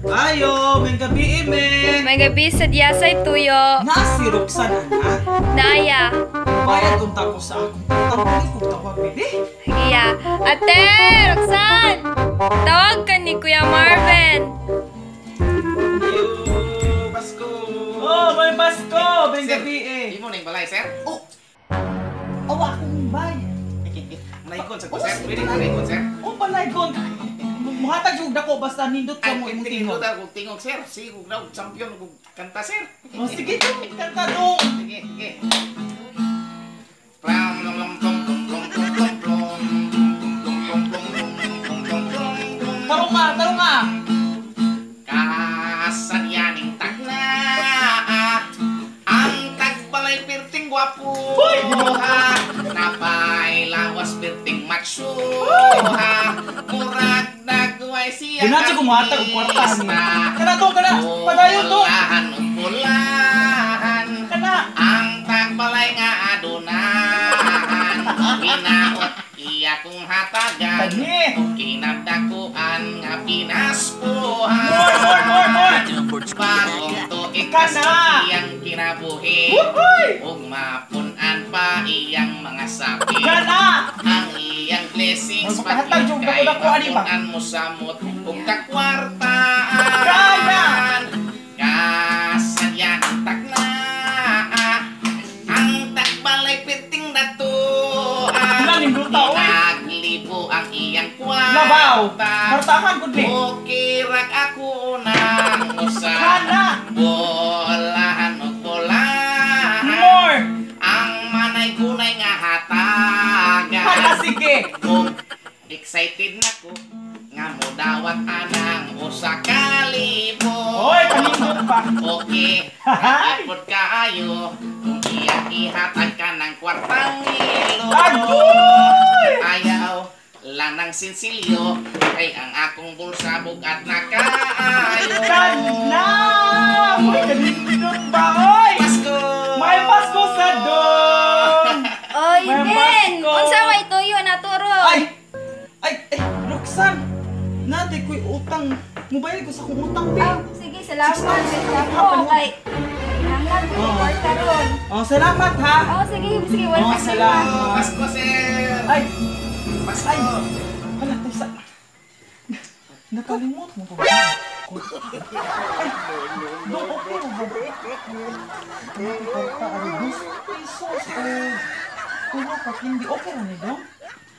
Ayo, may gabi May gabi sa Diyasay Tuyo. Si Roxanne, anak. Naya. Bayad kung tako sa akong pagtawag kung tawag, bebe. Iya. Ate, Roxanne! Tawag ka ni Kuya Marvin. Yo, Pasko. Oh, may Pasko! May gabi Di mo nang balay, sir? Oh! Awa akong bay. Naikon sa ko, sir. Pwede ka naikon, sir? Oh, balay kon. Muhatag yung dako basta nindot ka Ay, mo imong tingog tingog. ta kung tingog, sir. Sige, kung daw, champion kung kanta, sir. Oh, sige to, kanta dong. Sige, sige. Plam, lam, lam, plom, plom, plom, plom, plom, plom. Plom, plom, plom, plom, plom, plom, plom, plom. Tarong nga. Kasadyaning takna. Ang tagbalay pirting gwapo. Napay lawas pirting macho. Murag nagway siya. Dinatsi ko muhatag ang kwartahan niya. Kana to, kana. Padayon to. Pulahan. Kana. Ang tagbalay nga adunan. Pinaot iya kong hatagan. Dani. Kinabdakuan nga pinaspuhan. More. Bagong to Kana. iyang kinabuhi. Wuhoy! Ug mapunan pa iyang mga sapi. Kana. Ang iyang blessings Magpakahatag yung dako-dako, ani ba? mapunan mo samot ug kakwarta. Kana. Kasadyan takna. Ang tagbalay piting dato. Ilan yung luta, oy? Naglibo ang iyang kwarta. Labaw. Kwartahan ko din. Okay, rak ako nang usa. Kana. Bolahan o bolahan. More. Ang manay gunay nga hatagan. Kana, sige. Kung excited na ko nga mo dawat anang usa ka libo. Oy, kanindot pa. Okay, ipod kaayo kung iyang ihatag ka ng kwartang ilo. Agoy! Ayaw lang ng sinsilyo ay ang akong bulsa bugat na kaayo. Kana. Oy, kanindot ba, oy? Pasko! May Pasko sa dong. Oy, May Ben! Pasko. Unsa may tuyo na turo? Ay, Roxanne. Nati ko'y utang. Mubayad ko sa kong utang, be. Sige, salamat. Wait lang ko. Kay, hangan ko yung kwarta ron. Oh, salamat, ha. Sige, wala Oh, pa salamat. Pasko, sir! Ay, Pasko! ay. Hala, tayo sa... Nakalimot mo ko. Ay, doon, okay mo ba? Kwarta, ay, 2 pesos. Kuha ka, hindi. Okay na ni dong?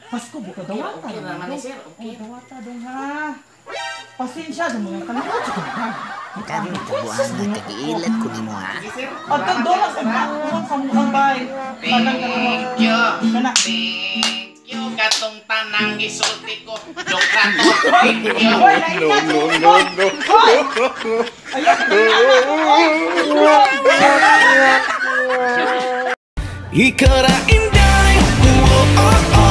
Pasko, buka dawata. Okay naman ni sir, okay. Oh, dawata dong, ha. Pasensya, dong mga kanilot sa ha. Kami kabuang na kagiilat ko ni mo ha. Sige, sir. At ang doon sa mga sa mukhang bay. Tanang ka naman. Thank you! Kana. Thank you! Katong tanang gisulti ko. Joke lang to. Thank you! Hoy, naingat mo! Hoy! Ayan! Ikara inday, oh, oh, oh.